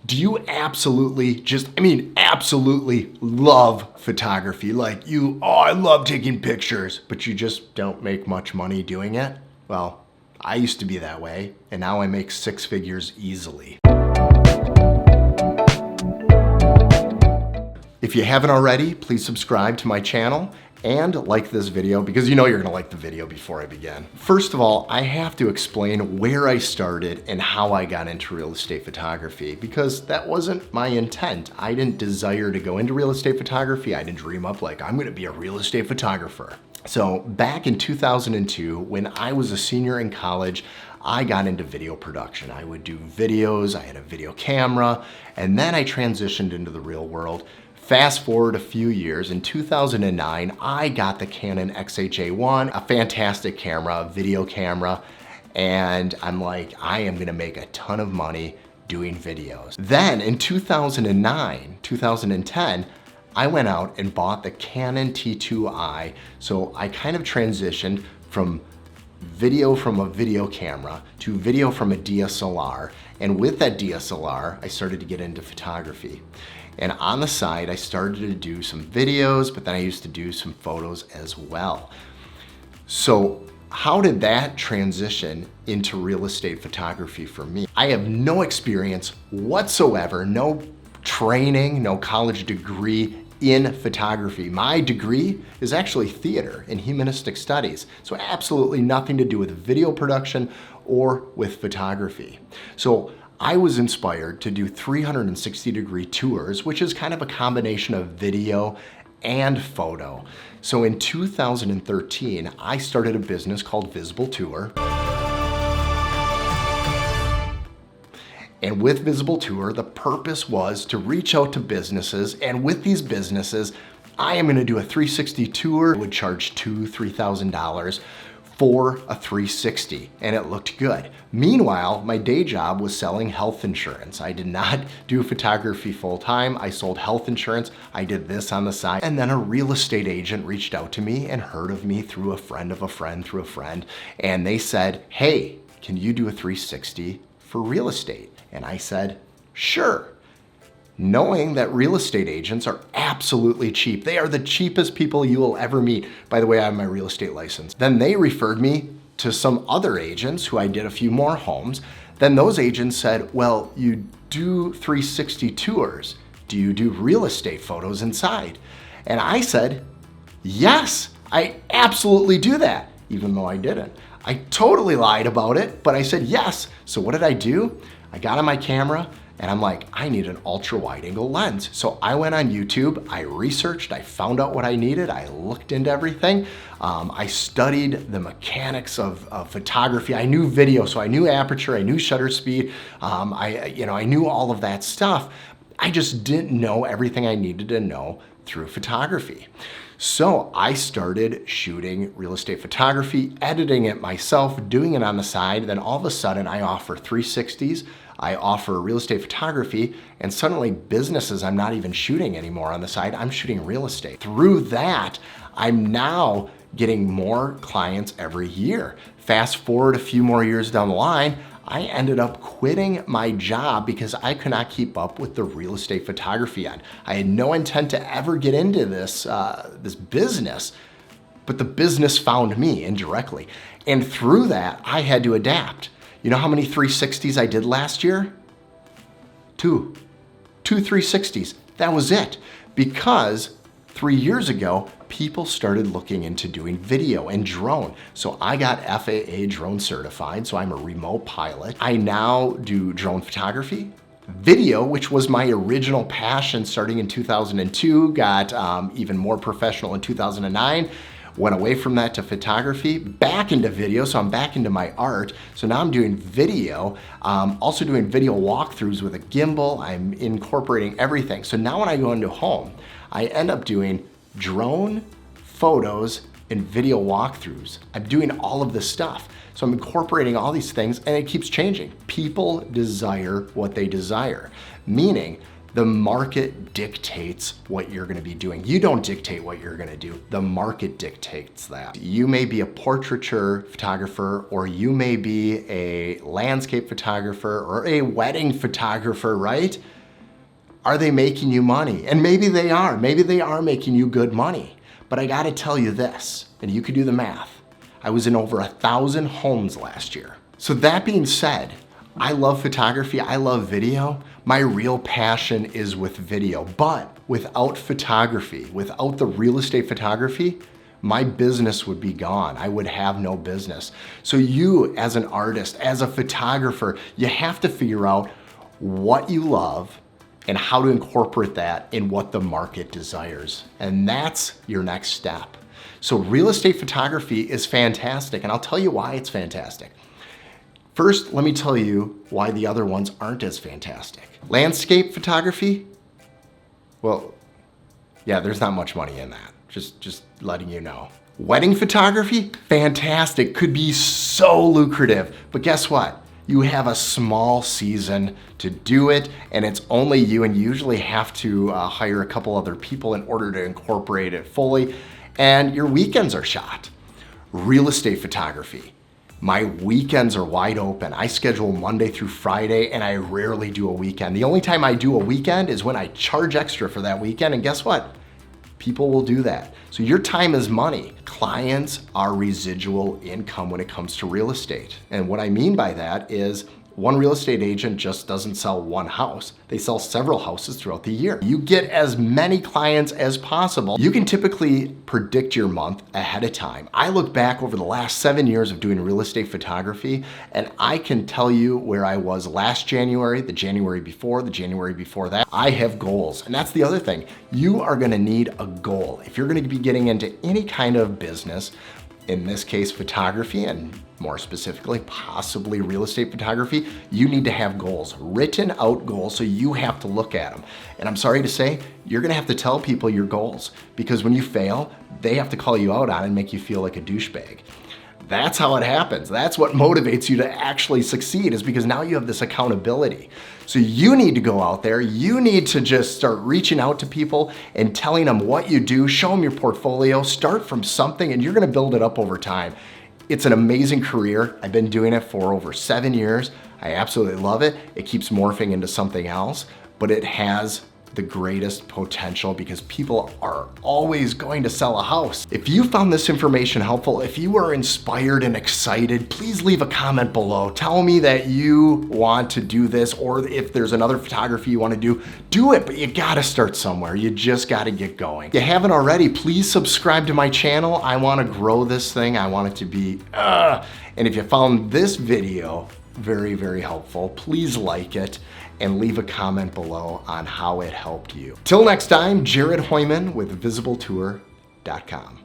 Do you absolutely absolutely love photography? Like I love taking pictures, but you just don't make much money doing it? Well, I used to be that way, and now I make 6 figures easily. If you haven't already, please subscribe to my channel and like this video because you know you're gonna like the video before I begin. First of all, I have to explain where I started and how I got into real estate photography because that wasn't my intent. I didn't desire to go into real estate photography. I didn't dream up like, I'm gonna be a real estate photographer. So back in 2002, when I was a senior in college, I got into video production. I would do videos, I had a video camera, and then I transitioned into the real world. Fast forward a few years, in 2009, I got the Canon XH-A1, a fantastic camera, a video camera, and I'm like, I am gonna make a ton of money doing videos. Then in 2010, I went out and bought the Canon T2i, so I kind of transitioned from video from a video camera to video from a DSLR, and with that DSLR, I started to get into photography. And on the side, I started to do some videos, but then I used to do some photos as well. So how did that transition into real estate photography for me? I have no experience whatsoever, no training, no college degree in photography. My degree is actually theater and humanistic studies, so absolutely nothing to do with video production or with photography. So I was inspired to do 360-degree tours, which is kind of a combination of video and photo. So in 2013, I started a business called Visible Tour. And with Visible Tour, the purpose was to reach out to businesses, and with these businesses, I am gonna do a 360 tour. I would charge $2,000, $3,000 for a 360, and it looked good. Meanwhile, my day job was selling health insurance. I did not do photography full time. I sold health insurance. I did this on the side. And then a real estate agent reached out to me and heard of me through a friend of a friend through a friend. And they said, hey, can you do a 360 for real estate? And I said, sure. Knowing that real estate agents are absolutely cheap. They are the cheapest people you will ever meet. By the way, I have my real estate license. Then they referred me to some other agents who I did a few more homes. Then those agents said, well, you do 360 tours. Do you do real estate photos inside? And I said, yes, I absolutely do that, even though I didn't. I totally lied about it, but I said yes. So what did I do? I got on my camera, and I'm like, I need an ultra wide angle lens. So I went on YouTube, I researched, I found out what I needed, I looked into everything. I studied the mechanics of photography. I knew video, so I knew aperture, I knew shutter speed. I knew all of that stuff. I just didn't know everything I needed to know through photography. So I started shooting real estate photography, editing it myself, doing it on the side. Then all of a sudden I offer 360s, I offer real estate photography, and suddenly businesses I'm not even shooting anymore on the side, I'm shooting real estate. Through that, I'm now getting more clients every year. Fast forward a few more years down the line, I ended up quitting my job because I could not keep up with the real estate photography end. I had no intent to ever get into this business, but the business found me indirectly. And through that, I had to adapt. You know how many 360s I did last year? Two 360s, that was it. Because 3 years ago, people started looking into doing video and drone. So I got FAA drone certified, so I'm a remote pilot. I now do drone photography, video, which was my original passion starting in 2002, got even more professional in 2009, went away from that to photography, back into video, so I'm back into my art. So now I'm doing video, also doing video walkthroughs with a gimbal. I'm incorporating everything. So now when I go into a home, I end up doing drone, photos, and video walkthroughs. I'm doing all of this stuff. So I'm incorporating all these things, and it keeps changing. People desire what they desire, meaning the market dictates what you're gonna be doing. You don't dictate what you're gonna do. The market dictates that. You may be a portraiture photographer, or you may be a landscape photographer or a wedding photographer, right? Are they making you money? And maybe they are. Maybe they are making you good money. But I gotta tell you this, and you can do the math. I was in over 1,000 homes last year. So that being said, I love photography, I love video. My real passion is with video, but without photography, without the real estate photography, my business would be gone. I would have no business. So you, as an artist, as a photographer, you have to figure out what you love and how to incorporate that in what the market desires. And that's your next step. So real estate photography is fantastic, and I'll tell you why it's fantastic. First, let me tell you why the other ones aren't as fantastic. Landscape photography, well, yeah, there's not much money in that. Just letting you know. Wedding photography, fantastic, could be so lucrative, but guess what? You have a small season to do it, and it's only you, and you usually have to hire a couple other people in order to incorporate it fully, and your weekends are shot. Real estate photography, my weekends are wide open. I schedule Monday through Friday, and I rarely do a weekend. The only time I do a weekend is when I charge extra for that weekend, and guess what? People will do that. So your time is money. Clients are residual income when it comes to real estate. And what I mean by that is one real estate agent just doesn't sell one house. They sell several houses throughout the year. You get as many clients as possible. You can typically predict your month ahead of time. I look back over the last 7 years of doing real estate photography, and I can tell you where I was last January, the January before, the January before that. I have goals, and that's the other thing. You are gonna need a goal. If you're gonna be getting into any kind of business, in this case, photography, and more specifically, possibly real estate photography, you need to have goals, written out goals, so you have to look at them. And I'm sorry to say, you're gonna have to tell people your goals, because when you fail, they have to call you out on it and make you feel like a douchebag. That's how it happens. That's what motivates you to actually succeed, is because now you have this accountability. So you need to go out there, you need to just start reaching out to people and telling them what you do, show them your portfolio, start from something, and you're gonna build it up over time. It's an amazing career. I've been doing it for over 7 years. I absolutely love it. It keeps morphing into something else, but it has the greatest potential because people are always going to sell a house. If you found this information helpful, if you are inspired and excited, please leave a comment below. Tell me that you want to do this, or if there's another photography you want to do it, but you gotta start somewhere. You just gotta get going. If you haven't already, please subscribe to my channel. I wanna grow this thing. I want it to be, and if you found this video very, very helpful, please like it and leave a comment below on how it helped you. Till next time, Jared Hoyman with VisibleTour.com.